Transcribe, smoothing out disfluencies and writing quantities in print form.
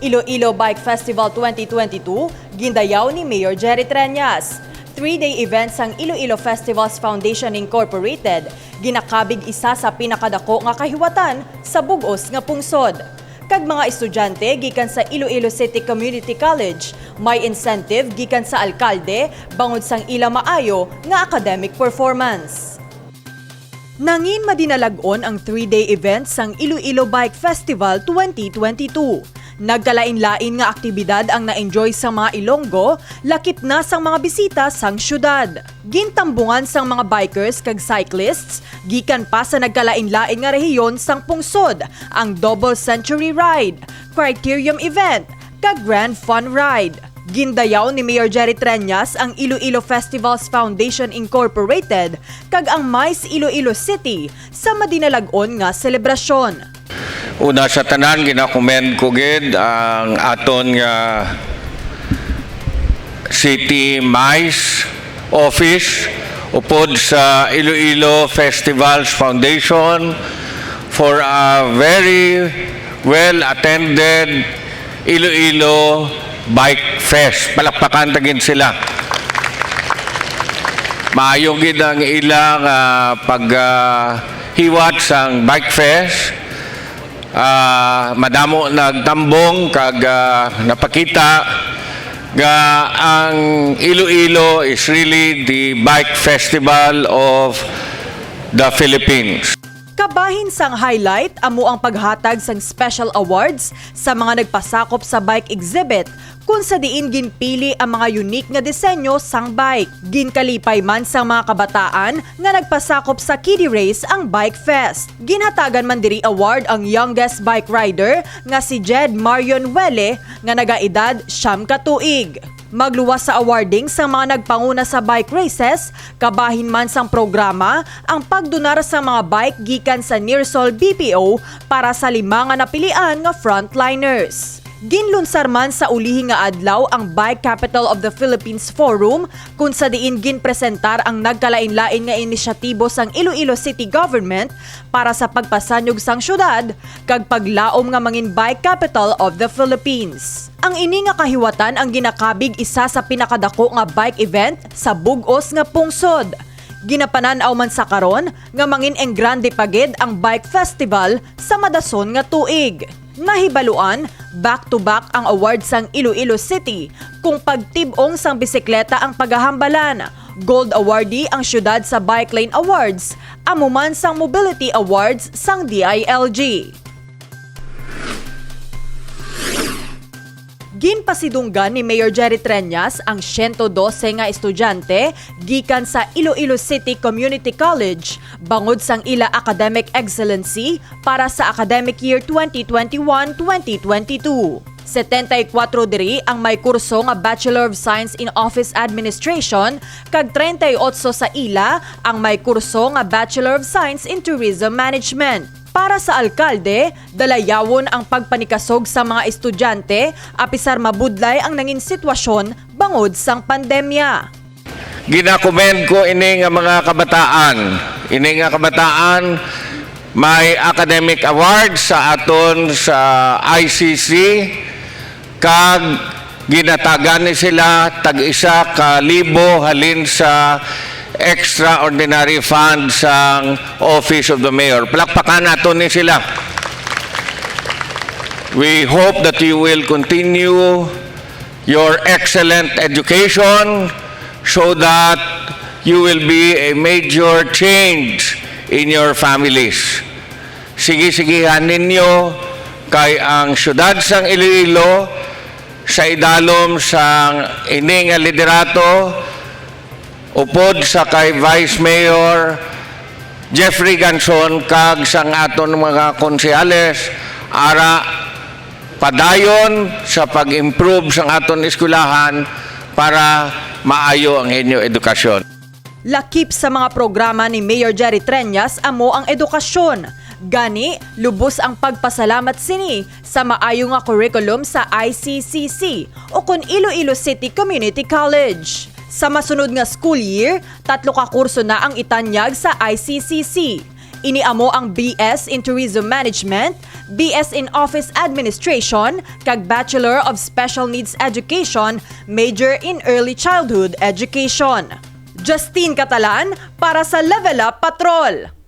Iloilo Bike Festival 2022, gindayaw ni Mayor Jerry Treñas. 3-day event sang Iloilo Festivals Foundation Incorporated, ginakabig isa sa pinakadako nga kahiwatan sa bug-os nga pungsod. Kag mga estudyante gikan sa Iloilo City Community College, may incentive gikan sa alkalde bangod sang ila maayo nga academic performance. Nangin madinalagon ang 3-day event sang Iloilo Bike Festival 2022. Nagkalain-lain nga aktibidad ang na-enjoy sa mga Ilonggo, lakip na sang mga bisita sang syudad. Gintambungan sang mga bikers kag cyclists, gikan pa sa nagkalain-lain nga rehiyon sang pungsod, ang Double Century Ride, Criterium Event, kag Grand Fun Ride. Gindayaw ni Mayor Jerry Treñas ang Iloilo Festivals Foundation Incorporated kag ang MICE Iloilo City sa madinalagon nga selebrasyon. Una sa tanan, ginakomend ko gid ang aton nga City MICE Office upod sa Iloilo Festivals Foundation for a very well-attended Iloilo Bike Fest. Palakpakan tagin sila. Maayo gid ang ilang paghiwat sang Bike Fest. Madamo nagtambong kag napakita nga ang Iloilo is really the bike festival of the Philippines. Kabahin sang highlight amo ang paghatag sang special awards sa mga nagpasakop sa bike exhibit kung sa diin ginpili ang mga unique nga disenyo sang bike. Ginkalipay man sang mga kabataan nga nagpasakop sa kiddie race ang Bike Fest. Ginhatagan man diri award ang youngest bike rider nga si Jed Marion Wele nga nagaedad 9 ka tuig. Magluwas sa awarding sa mga nagpanguna sa bike races, kabahin man sang programa ang pagdonar sa mga bike gikan sa Nearsol BPO para sa 5 nga napilian nga frontliners. Ginlunsar man sa ulihi nga adlaw ang Bike Capital of the Philippines Forum kung sa diin ginpresentar ang nagkalain-lain nga inisyatibo sang Iloilo City Government para sa pagpasanyog sang syudad kag paglaom nga mangin Bike Capital of the Philippines. Ang ini nga kahiwatan ang ginakabig isa sa pinakadako nga bike event sa bug-os nga pungsod. Ginapanan-aw man sa karon nga mangin enggrande pagid ang Bike Festival sa madason nga tuig. Nahibaluan, back-to-back ang awards sang Iloilo City kung pagtibong sang bisikleta ang paghahambalan. Gold awardee ang syudad sa Bike Lane Awards, amuman sang Mobility Awards sang DILG. Ginpasidunggan ni Mayor Jerry Treñas ang 112 nga estudyante gikan sa Iloilo City Community College bangod sang ila academic excellency para sa academic year 2021-2022. 74 diri ang may kurso nga Bachelor of Science in Office Administration kag 38 sa ila ang may kurso nga Bachelor of Science in Tourism Management. Para sa alkalde, dalayawon ang pagpanikasog sa mga estudyante apisar mabudlay ang nangin sitwasyon bangod sang pandemya. Ginakomend ko ini nga mga kabataan. Ini nga kabataan may academic award sa aton sa ICC kag ginatagan ni sila tag-isa ka libo halin sa extraordinary fund sang Office of the Mayor. Palakpakan nato ni sila. We hope that you will continue your excellent education so that you will be a major change in your families. Sige-sigihan ninyo kay ang syudad sang Iloilo sa idalom sang ini nga liderato upod sa kay Vice Mayor Jeffrey Ganson kag sang aton mga konsehales ara padayon sa pag-improve sang aton eskwelahan para maayo ang inyo edukasyon. Lakip sa mga programa ni Mayor Jerry Treñas amo ang edukasyon. Gani, lubos ang pagpasalamat sini sa maayo nga curriculum sa ICCC o kun Iloilo City Community College. Sa masunod nga school year, 3 ka kurso na ang itanyag sa ICCC. Iniamo ang BS in Tourism Management, BS in Office Administration, kag Bachelor of Special Needs Education, Major in Early Childhood Education. Justine Catalan para sa Level Up Patrol.